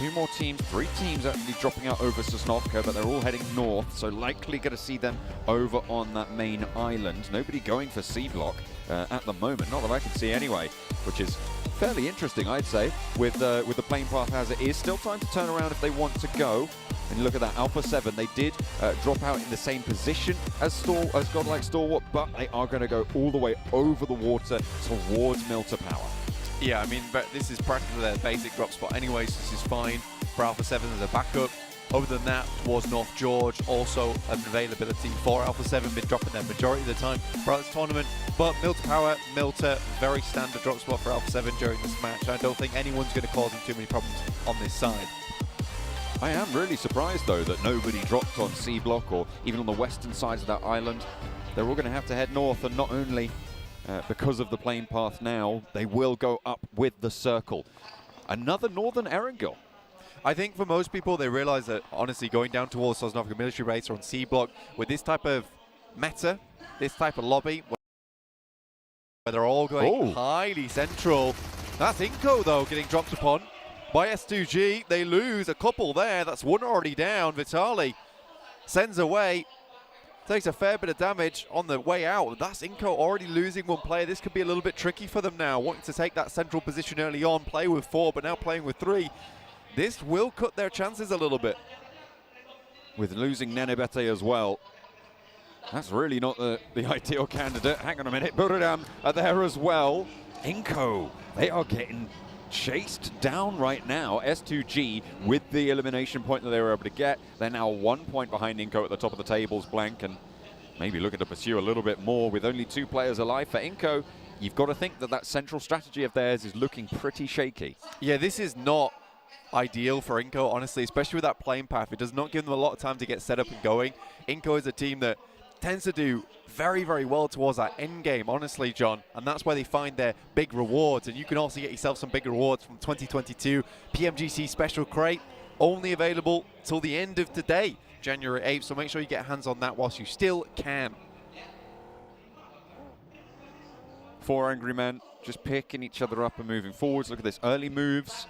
two more teams, three teams actually dropping out over Sosnovka, but they're all heading north, so likely going to see them over on that main island. Nobody going for C block at the moment, not that I can see anyway, which is fairly interesting, I'd say, with the playing path as it is. Still time to turn around if they want to go. And look at that, Alpha 7, they did drop out in the same position as Godlike Stalwart, but they are going to go all the way over the water towards Milter Power. Yeah, I mean, but this is practically their basic drop spot anyway, so this is fine for Alpha 7 as a backup. Other than that, towards North George, also an availability for Alpha 7, been dropping their majority of the time throughout this tournament. But Milter Power, Milter, very standard drop spot for Alpha 7 during this match. I don't think anyone's going to cause them too many problems on this side. I am really surprised, though, that nobody dropped on C block or even on the western sides of that island. They're all going to have to head north, and not only because of the plane path now, they will go up with the circle. Another northern Erangel. I think for most people, they realize that, honestly, going down towards Sosnovka military base or on C block, with this type of meta, this type of lobby, where they're all going highly central. That's Inco, though, getting dropped upon by S2G. They lose a couple there. That's one already down. Vitali sends away. Takes a fair bit of damage on the way out. That's Inco already losing one player. This could be a little bit tricky for them now. Wanting to take that central position early on, play with 4, but now playing with 3. This will cut their chances a little bit. With losing Nenebete as well. That's really not the ideal candidate. Hang on a minute. Buradam are there as well. Inco, they are getting chased down right now. S2G with the elimination point that they were able to get. They're now 1 point behind Inco at the top of the tables, blank, and maybe looking to pursue a little bit more with only 2 players alive. For Inco, you've got to think that that central strategy of theirs is looking pretty shaky. Yeah, this is not ideal for Inco, honestly, especially with that playing path. It does not give them a lot of time to get set up and going. Inco is a team that tends to do very, very well towards that end game, honestly, John, and that's where they find their big rewards. And you can also get yourself some big rewards from 2022 PMGC Special Crate, only available till the end of today, January 8th, so make sure you get hands on that whilst you still can. 4 angry men just picking each other up and moving forwards. Look at this, early moves.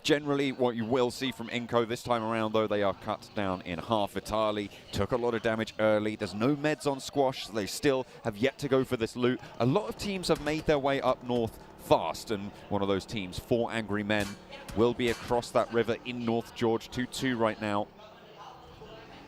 Generally, what you will see from Inco this time around, though, they are cut down in half. Vitali took a lot of damage early. There's no meds on Squash, so they still have yet to go for this loot. A lot of teams have made their way up north fast, and one of those teams, 4 angry men, will be across that river in North George, 2-2 right now.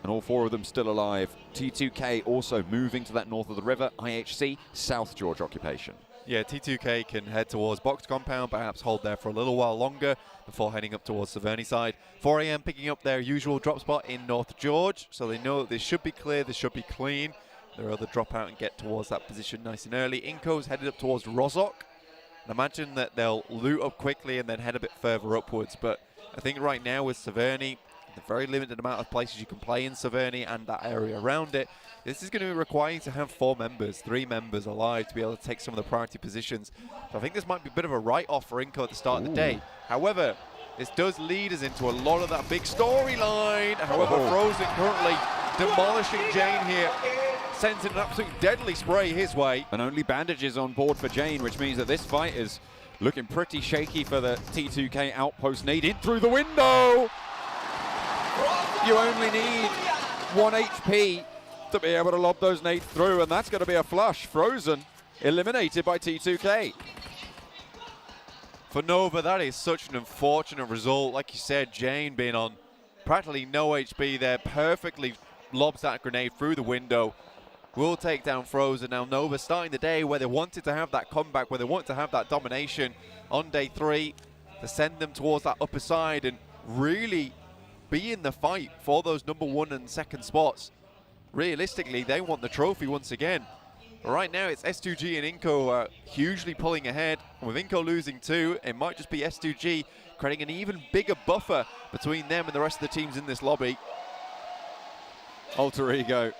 And all 4 of them still alive. T2K also moving to that north of the river. IHC, South George occupation. Yeah, T2K can head towards Box Compound, perhaps hold there for a little while longer before heading up towards Severny side. 4 AM picking up their usual drop spot in North George, so they know that this should be clear, this should be clean. They'll either drop out and get towards that position nice and early. Inco's headed up towards Rozok. And imagine that they'll loot up quickly and then head a bit further upwards, but I think right now with Severny, the very limited amount of places you can play in Severny and that area around it, this is going to require you to have 4 members, 3 members alive to be able to take some of the priority positions. So I think this might be a bit of a write-off for Inco at the start of the day. However, this does lead us into a lot of that big storyline. However, Frozen currently demolishing Jane here, sending an absolute deadly spray his way. And only bandages on board for Jane, which means that this fight is looking pretty shaky for the T2K outpost. Nade in through the window. You only need 1 HP to be able to lob those nades through, and that's going to be a flush. Frozen eliminated by T2K. For Nova, that is such an unfortunate result. Like you said, Jane being on practically no HP there, perfectly lobs that grenade through the window. Will take down Frozen. Now Nova starting the day where they wanted to have that comeback, where they wanted to have that domination on day 3, to send them towards that upper side and really be in the fight for those number 1 and 2nd spots. Realistically, they want the trophy once again. But right now, it's S2G and Inco hugely pulling ahead. With Inco losing 2, it might just be S2G creating an even bigger buffer between them and the rest of the teams in this lobby. Alter Ego.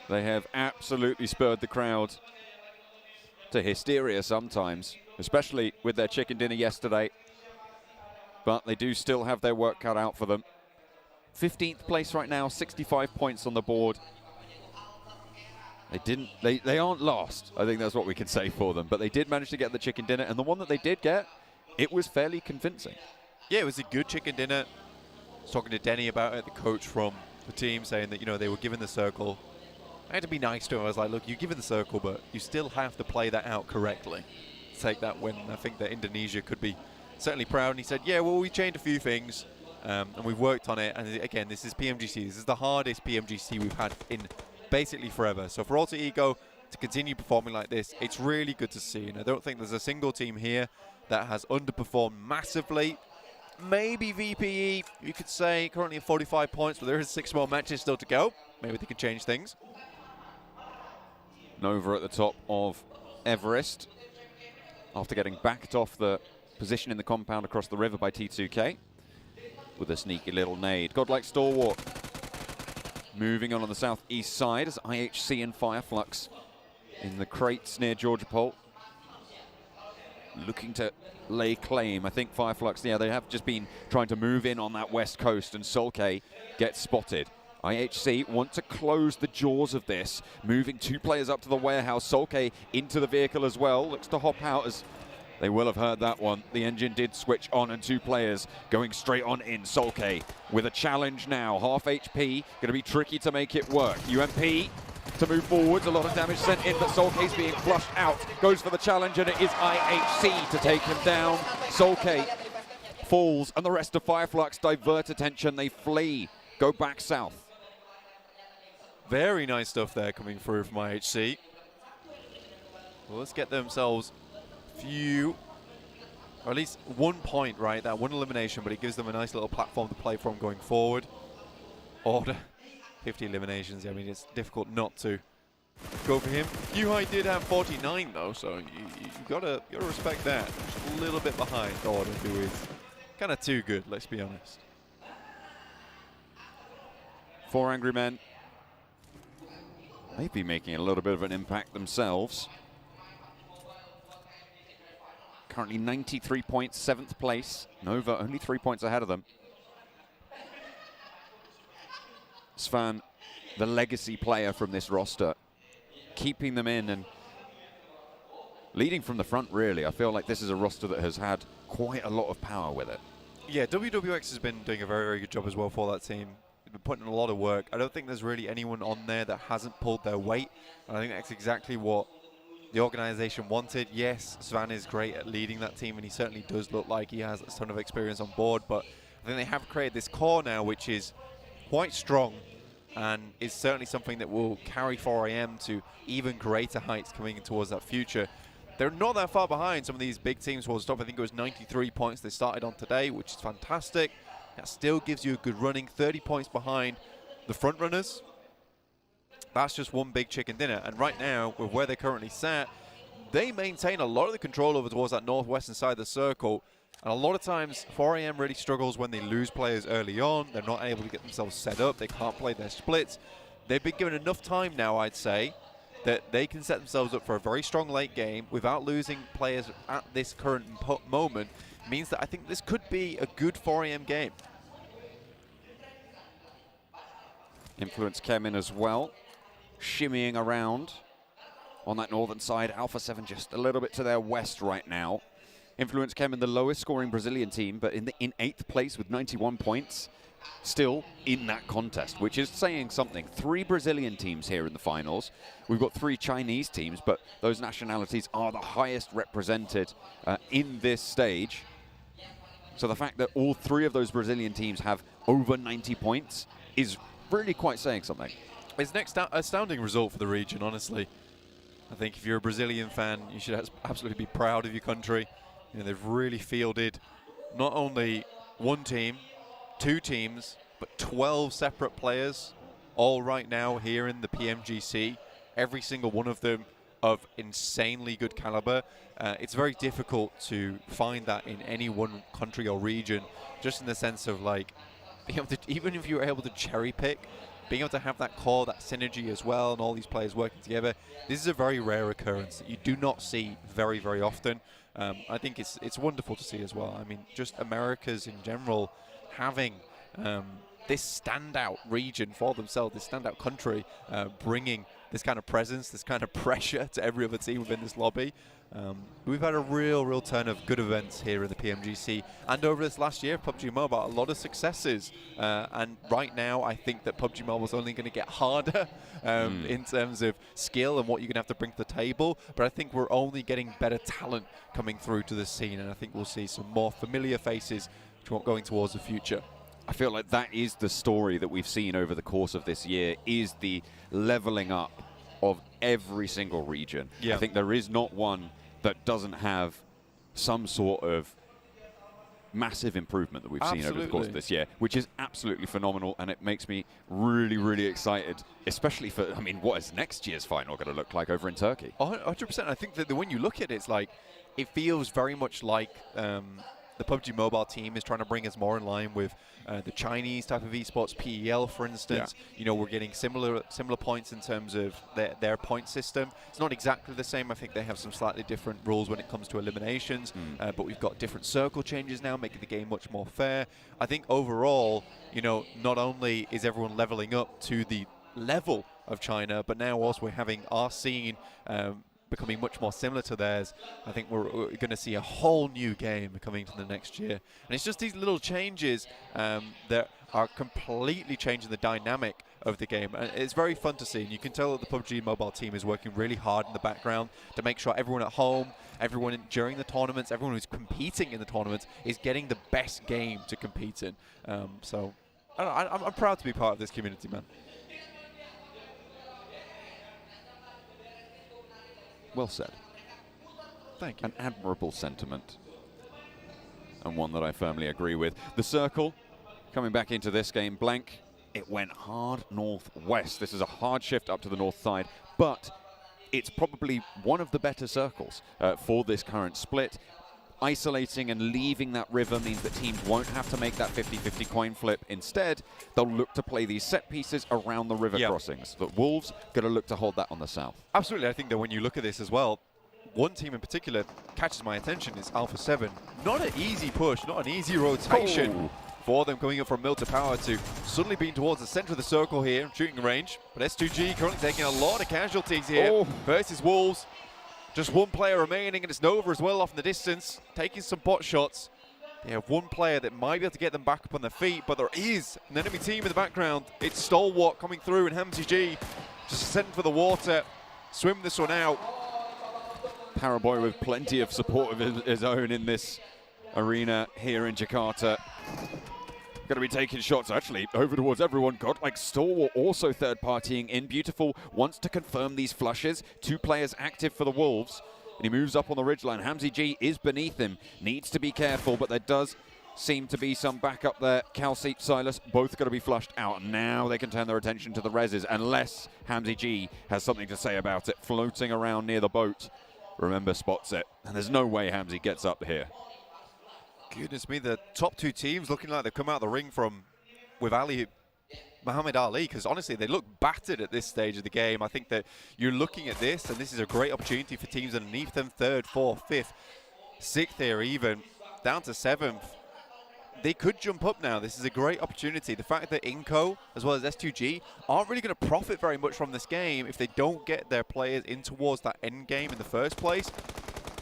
They have absolutely spurred the crowd to hysteria sometimes, especially with their chicken dinner yesterday. But they do still have their work cut out for them. 15th place right now, 65 points on the board. They aren't lost. I think that's what we can say for them. But they did manage to get the chicken dinner, and the one that they did get, it was fairly convincing. Yeah, it was a good chicken dinner. I was talking to Denny about it, the coach from the team, saying that, you know, they were given the circle. I had to be nice to him. I was like, look, you're given the circle, but you still have to play that out correctly. Take that win. I think that Indonesia could be certainly proud. And he said, yeah, well, we changed a few things, and we've worked on it. And again, this is PMGC. This is the hardest PMGC we've had in basically forever. So for Alter Ego to continue performing like this, it's really good to see. And I don't think there's a single team here that has underperformed massively. Maybe VPE, you could say, currently at 45 points, but there is 6 more matches still to go. Maybe they can change things. Nova at the top of Everest after getting backed off the position in the compound across the river by T2K with a sneaky little nade. Godlike Stalwart moving on the southeast side as IHC and Fireflux in the crates near Georgia Pole looking to lay claim. I think Fireflux, yeah, they have just been trying to move in on that west coast, and Solke gets spotted. IHC want to close the jaws of this, moving 2 players up to the warehouse. Solke into the vehicle as well, looks to hop out as they will have heard that one. The engine did switch on, and 2 players going straight on in. Solke with a challenge now, half HP, going to be tricky to make it work. UMP to move forwards, a lot of damage sent in, but Solke's being flushed out. Goes for the challenge, and it is IHC to take him down. Solke falls, and the rest of Fireflux divert attention. They flee, go back south. Very nice stuff there coming through from IHC. Well, let's get themselves few, or at least 1 point, right? That 1 elimination, but it gives them a nice little platform to play from going forward. Order 50 eliminations. I mean, it's difficult not to go for him. Yuhai did have 49 though, so you gotta respect that. Just a little bit behind Order, who is kind of too good. Let's be honest. 4 Angry Men. They've been making a little bit of an impact themselves. Currently 93 points, 7th place. Nova only 3 points ahead of them. Svan, the legacy player from this roster, keeping them in and leading from the front, really. I feel like this is a roster that has had quite a lot of power with it. Yeah, WWX has been doing a very, very good job as well for that team. They've been putting in a lot of work. I don't think there's really anyone on there that hasn't pulled their weight. And I think that's exactly what the organization wanted. Yes, Svan is great at leading that team, and he certainly does look like he has a ton of experience on board. But I think they have created this core now, which is quite strong and is certainly something that will carry 4AM to even greater heights coming towards that future. They're not that far behind some of these big teams towards the top. I think it was 93 points they started on today, which is fantastic. That still gives you a good running, 30 points behind the front runners. That's just one big chicken dinner. And right now, with where they're currently sat, they maintain a lot of the control over towards that northwestern side of the circle. And a lot of times, 4AM really struggles when they lose players early on. They're not able to get themselves set up. They can't play their splits. They've been given enough time now, I'd say, that they can set themselves up for a very strong late game without losing players at this current moment. Means that I think this could be a good 4AM game. Influence came in as well, shimmying around on that northern side. Alpha 7 just a little bit to their west right now. Influence came in the lowest scoring Brazilian team, but in 8th place with 91 points, still in that contest, which is saying something. 3 Brazilian teams here in the finals. We've got 3 Chinese teams, but those nationalities are the highest represented in this stage. So the fact that all 3 of those Brazilian teams have over 90 points is really quite saying something. It's an astounding result for the region, honestly. I think if you're a Brazilian fan, you should absolutely be proud of your country. You know, they've really fielded not only 1 team, 2 teams, but 12 separate players, all right now here in the PMGC. Every single one of them of insanely good caliber. It's very difficult to find that in any one country or region, just in the sense of like, being able to, even if you're able to cherry pick, being able to have that core, that synergy as well, and all these players working together, this is a very rare occurrence that you do not see very, very often. I think it's wonderful to see as well. I mean, just Americas in general having this standout region for themselves, this standout country, bringing this kind of presence, this kind of pressure to every other team within this lobby. We've had a real turn of good events here in the PMGC, and over this last year, PUBG Mobile, a lot of successes. And right now, I think that PUBG Mobile is only going to get harder in terms of skill and what you're going to have to bring to the table. But I think we're only getting better talent coming through to the scene, and I think we'll see some more familiar faces going towards the future. I feel like that is the story that we've seen over the course of this year, is the leveling up of every single region. Yeah. I think there is not one that doesn't have some sort of massive improvement that we've seen over the course of this year, which is absolutely phenomenal, and it makes me really excited, especially for, I mean, what is next year's final going to look like over in Turkey? 100%. I think that when you look at it, it's like, it feels very much like the PUBG Mobile team is trying to bring us more in line with the Chinese type of esports, PEL, for instance. Yeah. You know, we're getting similar points in terms of their point system. It's not exactly the same. I think they have some slightly different rules when it comes to eliminations, but we've got different circle changes now, making the game much more fair. I think overall, you know, not only is everyone leveling up to the level of China, but now also we're having our scene becoming much more similar to theirs. I think we're going to see a whole new game coming to the next year. And it's just these little changes that are completely changing the dynamic of the game. And it's very fun to see. And you can tell that the PUBG Mobile team is working really hard in the background to make sure everyone at home, everyone during the tournaments, everyone who's competing in the tournaments is getting the best game to compete in. So I'm proud to be part of this community, man. Well said. Thank you. An admirable sentiment, and one that I firmly agree with. The circle, coming back into this game, blank, it went hard northwest. This is a hard shift up to the north side, but it's probably one of the better circles for this current split. Isolating and leaving that river means that teams won't have to make that 50-50 coin flip. Instead, they'll look to play these set pieces around the river crossings. But Wolves going to look to hold that on the south. Absolutely. I think that when you look at this as well, one team in particular catches my attention is Alpha 7. Not an easy push, not an easy rotation for them, coming up from mill to power to suddenly being towards the center of the circle here, shooting range. But S2G currently taking a lot of casualties here versus Wolves. Just one player remaining, and it's Nova as well off in the distance, taking some pot shots. They have one player that might be able to get them back up on their feet, but there is an enemy team in the background. It's Stalwart coming through, and Hamzy G just sent for the water, swim this one out. Paraboy with plenty of support of his own in this arena here in Jakarta. Going to be taking shots actually over towards everyone. God, like Stalwart also third partying in. Beautiful wants to confirm these flushes. 2 players active for the Wolves, and he moves up on the ridgeline. Hamzy G is beneath him, needs to be careful, but there does seem to be some backup there. Calci, Silas, both going to be flushed out. Now they can turn their attention to the reses, unless Hamzy G has something to say about it. Floating around near the boat, remember, spots it, and there's no way Hamzy gets up here. Goodness me, the top 2 teams looking like they've come out of the ring with Muhammad Ali, because honestly, they look battered at this stage of the game. I think that you're looking at this, and this is a great opportunity for teams underneath them, 3rd, 4th, 5th, 6th here even, down to 7th. They could jump up now. This is a great opportunity. The fact that Inco, as well as S2G, aren't really going to profit very much from this game if they don't get their players in towards that end game in the first place.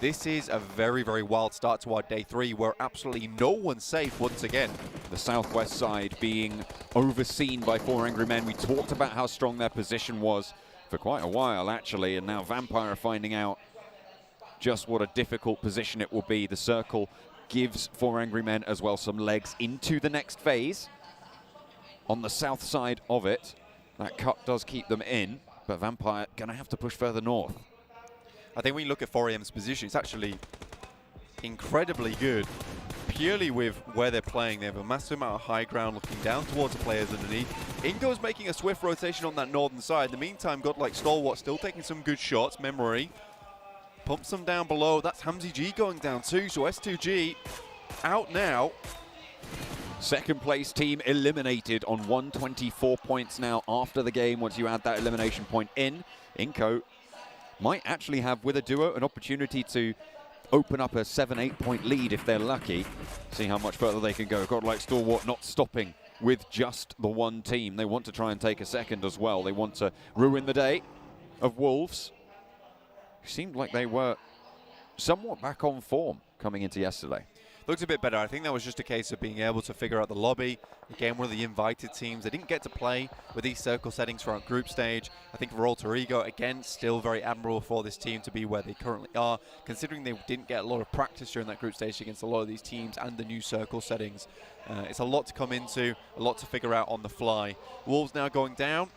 This is a very wild start to our day 3, where absolutely no one's safe once again. The southwest side being overseen by 4 Angry Men. We talked about how strong their position was for quite a while, actually, and now Vampire are finding out just what a difficult position it will be. The circle gives 4 Angry Men as well some legs into the next phase. On the south side of it, that cut does keep them in, but Vampire going to have to push further north. I think when you look at 4AM's position, it's actually incredibly good. Purely with where they're playing, they have a massive amount of high ground looking down towards the players underneath. Ingo's making a swift rotation on that northern side. In the meantime, got like Stalwart still taking some good shots. Memory pumps them down below. That's Hamzy G going down too. So S2G out now. Second place team eliminated on 124 points now after the game. Once you add that elimination point in, Inco might actually have, with a duo, an opportunity to open up a 7-8 point lead if they're lucky. See how much further they can go. God, like Stalwart not stopping with just the one team. They want to try and take a second as well. They want to ruin the day. of Wolves, who seemed like they were somewhat back on form coming into yesterday. Looked a bit better. I think that was just a case of being able to figure out the lobby. Again, one of the invited teams. They didn't get to play with these circle settings throughout group stage. I think for Alter Ego, again, still very admirable for this team to be where they currently are, considering they didn't get a lot of practice during that group stage against a lot of these teams and the new circle settings. It's a lot to come into, a lot to figure out on the fly. Wolves now going down.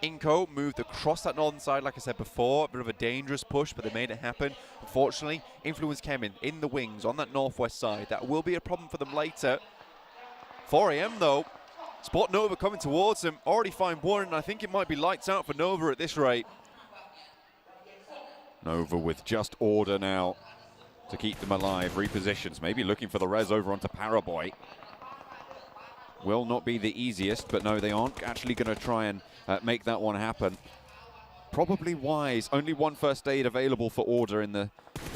Inco moved across that northern side, like I said before. A bit of a dangerous push, but they made it happen. Unfortunately, Influence came in the wings on that northwest side. That will be a problem for them later. 4 AM though. Spot Nova coming towards them. Already find one, and I think it might be lights out for Nova at this rate. Nova with just order now to keep them alive. Repositions, maybe looking for the res over onto Paraboy. Will not be the easiest, but no, they aren't actually going to try and make that one happen. Probably wise. Only one first aid available for order in the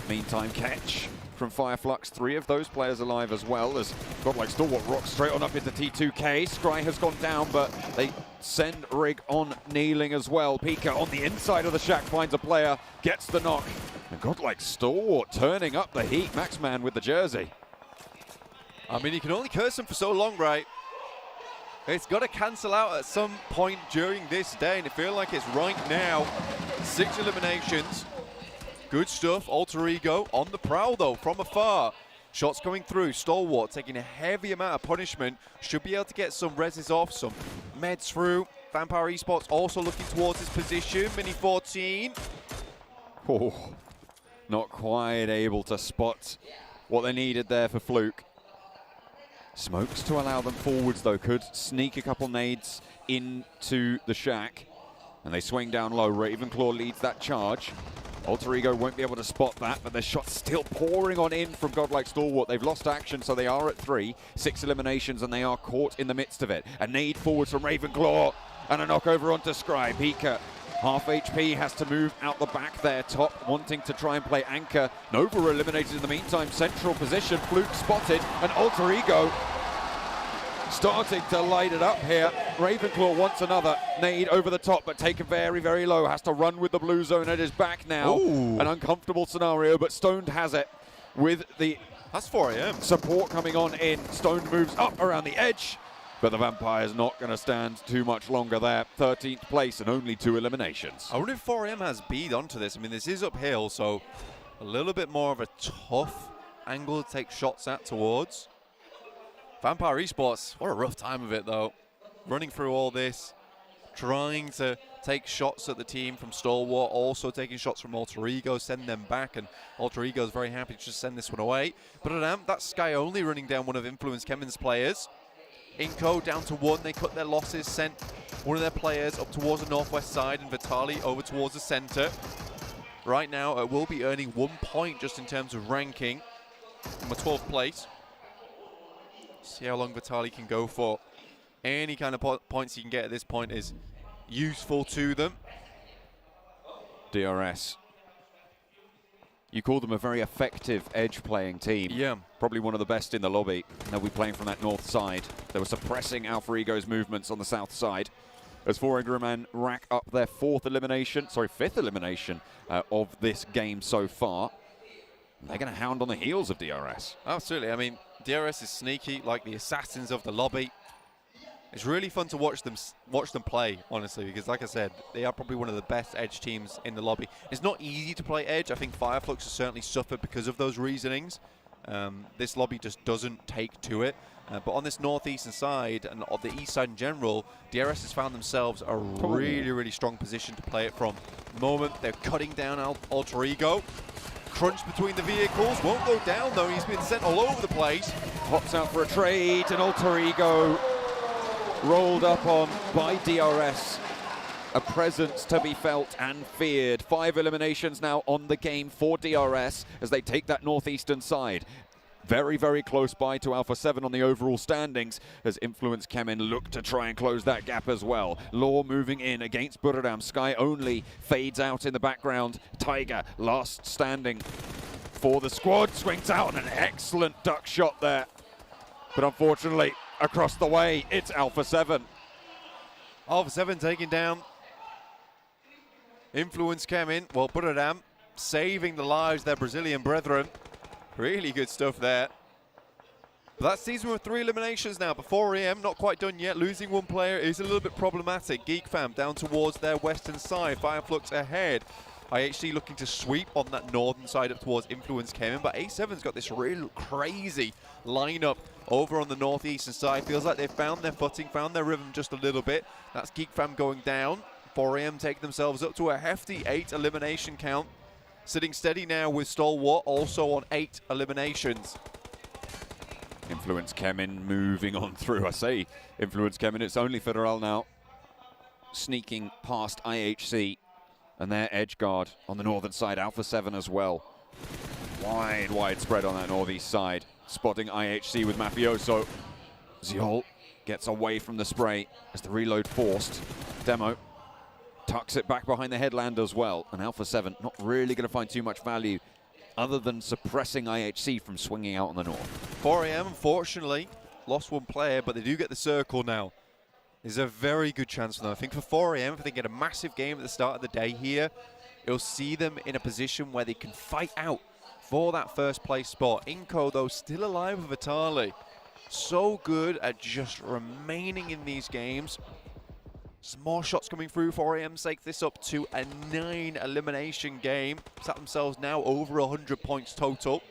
meantime. Catch from Fireflux. 3 of those players alive as well, as Godlike Stalwart rocks straight on up into T2K. Scry has gone down, but they send Rig on kneeling as well. Pika on the inside of the shack finds a player, gets the knock. And Godlike Stalwart turning up the heat. Maxman with the jersey. I mean, you can only curse him for so long, right? It's got to cancel out at some point during this day, and it feels like it's right now. 6 eliminations. Good stuff. Alter Ego on the prowl, though, from afar. Shots coming through. Stalwart taking a heavy amount of punishment. Should be able to get some reses off, some meds through. Vampire Esports also looking towards his position. Mini 14. Oh, not quite able to spot what they needed there for Fluke. Smokes to allow them forwards, though. Could sneak a couple nades into the shack. And they swing down low. Ravenclaw leads that charge. Alter Ego won't be able to spot that, but the shot's still pouring on in from Godlike Stalwart. They've lost action, so they are at 3. 6 eliminations, and they are caught in the midst of it. A nade forwards from Ravenclaw, and a knock over onto Scry. Pika, half HP, has to move out the back there. Top wanting to try and play anchor. Nova eliminated in the meantime. Central position. Fluke spotted, and Alter Ego starting to light it up here. Ravenclaw wants another nade over the top, but taken very, very low. Has to run with the blue zone at his back now. Ooh. An uncomfortable scenario, but Stoned has it with the That's 4 AM. support coming on in. Stoned moves up around the edge, but the Vampire's not going to stand too much longer there. 13th place and only 2 eliminations. I wonder if 4 AM has bead onto this. I mean, this is uphill, so a little bit more of a tough angle to take shots at towards. Vampire Esports, what a rough time of it, though. Running through all this, trying to take shots at the team from Stalwart, also taking shots from Alter Ego, send them back, and Alter Ego is very happy to just send this one away. But that's Sky Only running down one of Influence Kemen's players. Inco down to 1, they cut their losses, sent one of their players up towards the northwest side, and Vitali over towards the center. Right now, it will be earning 1 point just in terms of ranking from a 12th place. See how long Vitali can go for. Any kind of points you can get at this point is useful to them. DRS. You call them a very effective edge-playing team. Yeah. Probably one of the best in the lobby. They'll be playing from that north side. They were suppressing Alpha Ego's movements on the south side. As 4 Angry Men rack up their 5th elimination of this game so far. They're going to hound on the heels of DRS. Absolutely. I mean, DRS is sneaky, like the assassins of the lobby. It's really fun to watch them play, honestly, because like I said, they are probably one of the best edge teams in the lobby. It's not easy to play edge. I think Fireflux has certainly suffered because of those reasonings. This lobby just doesn't take to it. But on this northeastern side and of the east side in general, DRS has found themselves a really, really strong position to play it from. The moment they're cutting down Alter Ego. Crunch between the vehicles, won't go down though, he's been sent all over the place. Pops out for a trade, and Alter Ego rolled up on by DRS. A presence to be felt and feared. 5 eliminations now on the game for DRS as they take that northeastern side. Very, very close by to Alpha 7 on the overall standings as Influence Kemen look to try and close that gap as well. Law moving in against Buradam. Sky Only fades out in the background. Tiger last standing for the squad. Swings out, an excellent duck shot there. But unfortunately, across the way, it's Alpha 7. Alpha 7 taking down Influence came in. Well, Buradam saving the lives of their Brazilian brethren. Really good stuff there. But that season with 3 eliminations now. But 4am not quite done yet. Losing 1 player is a little bit problematic. Geek Fam down towards their western side. Fireflux ahead. IHC looking to sweep on that northern side up towards Influence came in. But A7's got this real crazy lineup over on the northeastern side. Feels like they've found their footing, found their rhythm just a little bit. That's Geek Fam going down. 4am taking themselves up to a hefty 8 elimination count. Sitting steady now with Stalwart, also on 8 eliminations. Influence Kemin moving on through. I say Influence Kemin, it's only Federal now. Sneaking past IHC and their edge guard on the northern side. Alpha 7 as well. Wide spread on that northeast side. Spotting IHC with Mafioso. Ziol gets away from the spray as the reload forced. Demo tucks it back behind the headland as well. And Alpha 7 not really going to find too much value other than suppressing IHC from swinging out on the north. 4am, unfortunately, lost 1 player, but they do get the circle now. There's a very good chance for them. I think for 4am, if they get a massive game at the start of the day here, it'll see them in a position where they can fight out for that first place spot. Inco, though, still alive with Vitali. So good at just remaining in these games. Some more shots coming through. 4am take this up to a 9 elimination game. Set themselves now over 100 points total.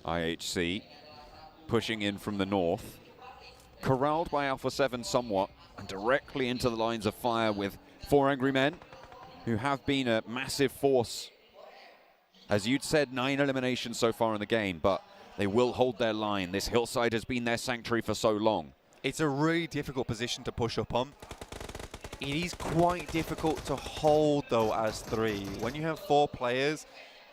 IHC pushing in from the north. Corralled by Alpha 7 somewhat and directly into the lines of fire with 4 Angry Men, who have been a massive force. As you'd said, 9 eliminations so far in the game, but they will hold their line. This hillside has been their sanctuary for so long. It's a really difficult position to push up on. It is quite difficult to hold, though, as 3. When you have 4 players,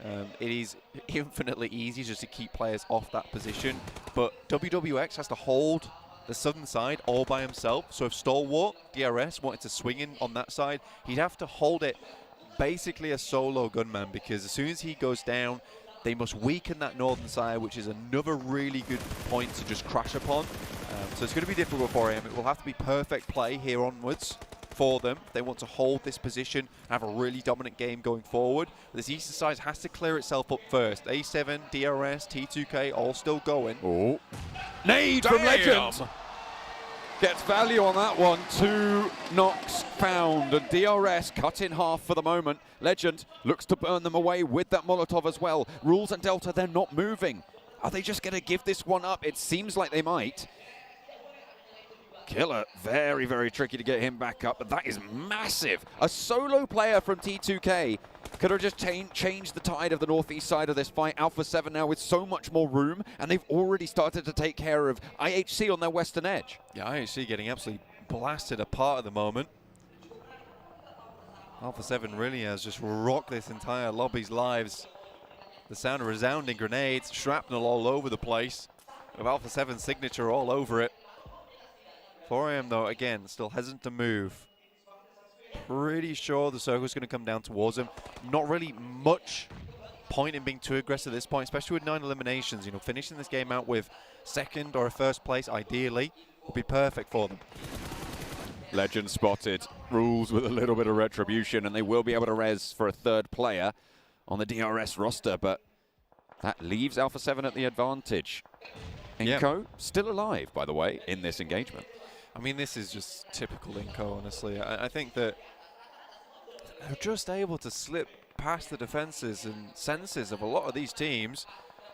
it is infinitely easy just to keep players off that position. But WWX has to hold the southern side all by himself. So if Stalwart, DRS, wanted to swing in on that side, he'd have to hold it basically a solo gunman, because as soon as he goes down, they must weaken that northern side, which is another really good point to just crash upon. So it's going to be difficult for him. It will have to be perfect play here onwards for them. They want to hold this position, have a really dominant game going forward. This eastern side has to clear itself up first. A7, DRS, T2K, all still going. Oh, nade from Legend. Gets value on that one. 2 knocks found, and DRS cut in half for the moment. Legend looks to burn them away with that Molotov as well. Rules and Delta, they're not moving. Are they just going to give this one up? It seems like they might. Killer, very tricky to get him back up, but that is massive. A solo player from T2K could have just changed the tide of the northeast side of this fight. Alpha 7 now with so much more room, and they've already started to take care of IHC on their western edge. Yeah, IHC getting absolutely blasted apart at the moment. Alpha 7 really has just rocked this entire lobby's lives. The sound of resounding grenades, shrapnel all over the place, with Alpha 7's signature all over it. 4am, though, again, still hesitant to move. Pretty sure the circle's going to come down towards him. Not really much point in being too aggressive at this point, especially with 9 eliminations. You know, finishing this game out with 2nd or a 1st place, ideally, would be perfect for them. Legend spotted. Rules with a little bit of retribution, and they will be able to res for a 3rd player on the DRS roster, but that leaves Alpha 7 at the advantage. Inco, still alive, by the way, in this engagement. I mean, this is just typical Inco, honestly. I think that they're just able to slip past the defenses and senses of a lot of these teams.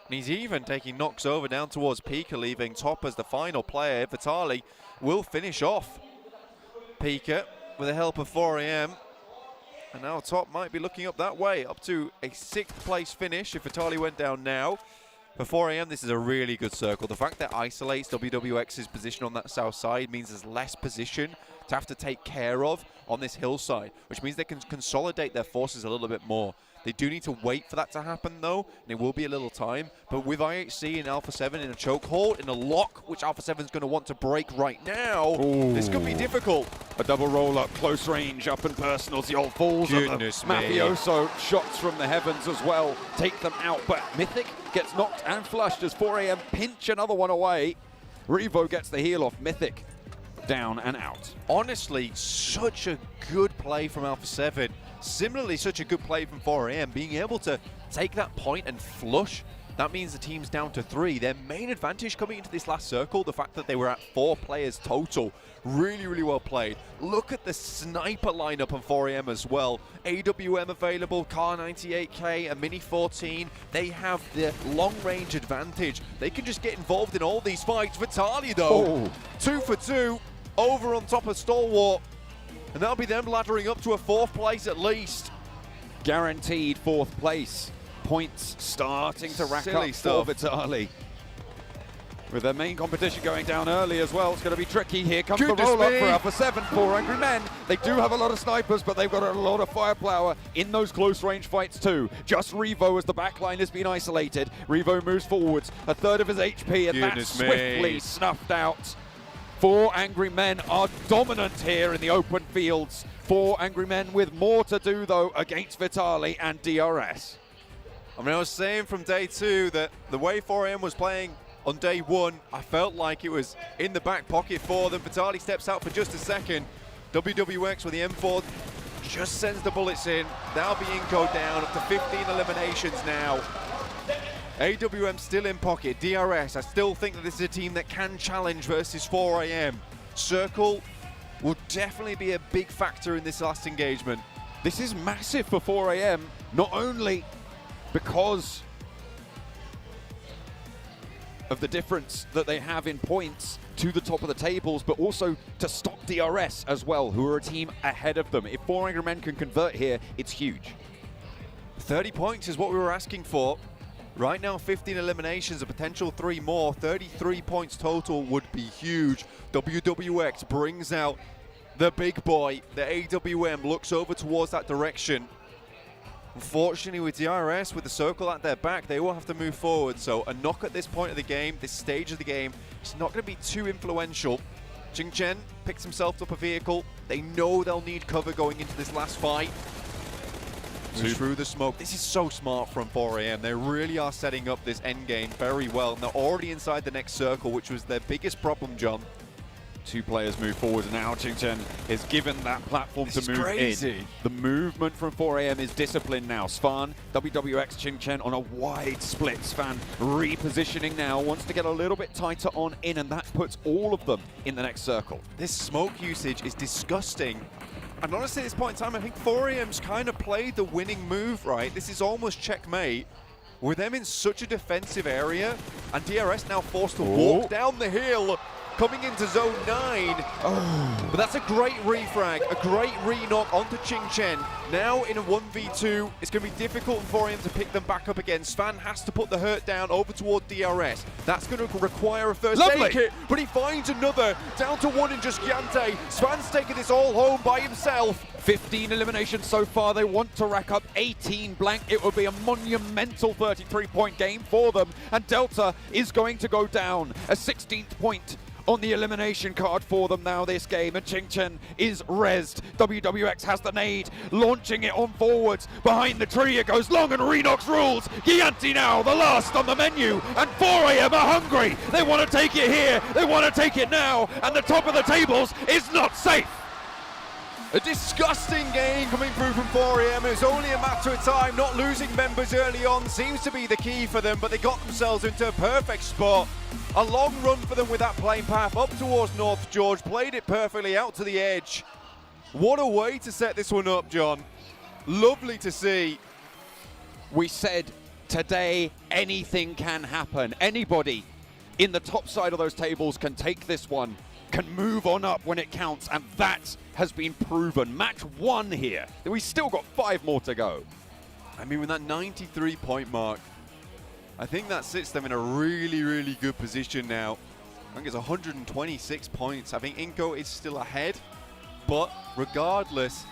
And he's even taking knocks over down towards Pika, leaving top as the final player. Vitali will finish off Pika with the help of 4am. And now top might be looking up that way, up to a 6th place finish if Vitali went down now. For 4am, this is a really good circle. The fact that isolates WWX's position on that south side means there's less position to have to take care of on this hillside, which means they can consolidate their forces a little bit more. They do need to wait for that to happen, though, and it will be a little time. But with IHC and Alpha 7 in a chokehold, in a lock, which Alpha 7 is going to want to break right now, this could be difficult. A double roll-up, close range, up and personal. The old falls. Goodness me. Mafioso shots from the heavens as well take them out, but Mythic gets knocked and flushed as 4am pinch another one away. Revo gets the heal off Mythic. down and out. Honestly, such a good play from Alpha 7. Similarly, such a good play from 4AM, being able to take that point and flush. That means the team's down to 3. Their main advantage coming into this last circle, the fact that they were at 4 players total, really, really well played. Look at the sniper lineup on 4AM as well. AWM available, Car 98K, a Mini 14. They have the long-range advantage. They can just get involved in all these fights. Vitaly, though, 2 for 2, over on top of Stalwart. And that'll be them laddering up to a 4th place at least. Guaranteed 4th place. Points starting to rack up for Vitaly. With their main competition going down early as well, it's going to be tricky. Here comes the roll-up for Alpha 7, 4 Angry Men. They do have a lot of snipers, but they've got a lot of firepower in those close-range fights too. Just Revo as the backline has been isolated. Revo moves forwards, a third of his HP, and that's swiftly snuffed out. 4 Angry Men are dominant here in the open fields. 4 Angry Men with more to do, though, against Vitaly and DRS. I mean, I was saying from day 2 that the way 4AM was playing on day 1, I felt like it was in the back pocket for them. Vitaly steps out for just a second. WWX with the M4 just sends the bullets in. That'll be Inco down, up to 15 eliminations now. AWM still in pocket. DRS, I still think that this is a team that can challenge versus 4AM. Circle will definitely be a big factor in this last engagement. This is massive for 4AM, not only because of the difference that they have in points to the top of the tables, but also to stop DRS as well, who are a team ahead of them. If 4 Angry Men can convert here, it's huge. 30 points is what we were asking for. Right now, 15 eliminations, a potential 3 more. 33 points total would be huge. WWX brings out the big boy. The AWM looks over towards that direction. Unfortunately, with DRS, with the circle at their back, they will have to move forward. So a knock at this point of the game, this stage of the game, it's not going to be too influential. Ching Chen picks himself up a vehicle. They know they'll need cover going into this last fight. Through the smoke. This is so smart from 4AM. They really are setting up this end game very well. And they're already inside the next circle, which was their biggest problem, John. 2 players move forward, and now Ching Chen is given that platform to move in. The movement from 4AM is disciplined now. Svan, WWX, Ching Chen on a wide split. Svan repositioning now, wants to get a little bit tighter on in, and that puts all of them in the next circle. This smoke usage is disgusting. And honestly, at this point in time, I think 4AM's kind of played the winning move, right? This is almost checkmate. With them in such a defensive area, and DRS now forced to walk down the hill, coming into zone 9. But that's a great refrag, a great re-knock onto Ching Chen. Now in a 1v2, it's going to be difficult for him to pick them back up again. Svan has to put the hurt down over toward DRS. That's going to require a first aid kit, but he finds another. Down to 1 in just Giante. Svan's taking this all home by himself. 15 eliminations so far. They want to rack up 18 blank. It would be a monumental 33-point game for them. And Delta is going to go down. A 16th point on the elimination card for them now this game, and Ching Chen is rezzed. WWX has the nade, launching it on forwards. Behind the tree it goes long, and Renox rules. Gianti now, the last on the menu, and 4AM are hungry. They want to take it here, they want to take it now, and the top of the tables is not safe. A disgusting game coming through from 4AM. It was only a matter of time. Not losing members early on seems to be the key for them, but they got themselves into a perfect spot. A long run for them with that plane path up towards North George. Played it perfectly out to the edge. What a way to set this one up, John. Lovely to see. We said today anything can happen. Anybody in the top side of those tables can take this one, can move on up when it counts, and that has been proven. Match 1 here. We still got 5 more to go. I mean, with that 93-point mark, I think that sits them in a really, really good position now. I think it's 126 points. I think Inco is still ahead, but regardless,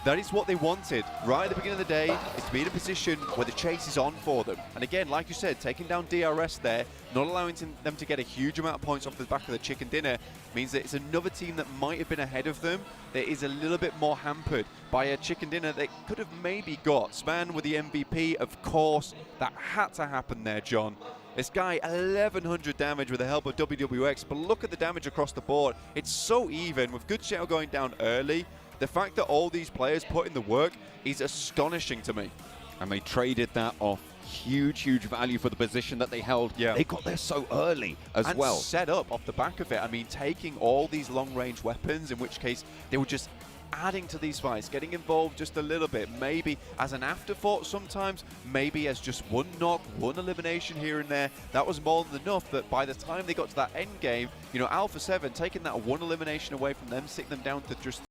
that is what they wanted right at the beginning of the day, is to be in a position where the chase is on for them. And again, like you said, taking down DRS there, not allowing them to get a huge amount of points off the back of the chicken dinner, means that it's another team that might have been ahead of them that is a little bit more hampered by a chicken dinner that could have maybe got. Svan with the MVP, of course, that had to happen there, John. This guy, 1100 damage with the help of WWX, but look at the damage across the board. It's so even, with Good Shadow going down early. The fact that all these players put in the work is astonishing to me. And they traded that off. Huge value for the position that they held. Yeah. They got there so early as and well. Set up off the back of it. I mean, taking all these long-range weapons, in which case they were just adding to these fights, getting involved just a little bit, maybe as an afterthought sometimes, maybe as just one knock, one elimination here and there. That was more than enough that by the time they got to that end game, you know, Alpha 7 taking that one elimination away from them, sitting them down to just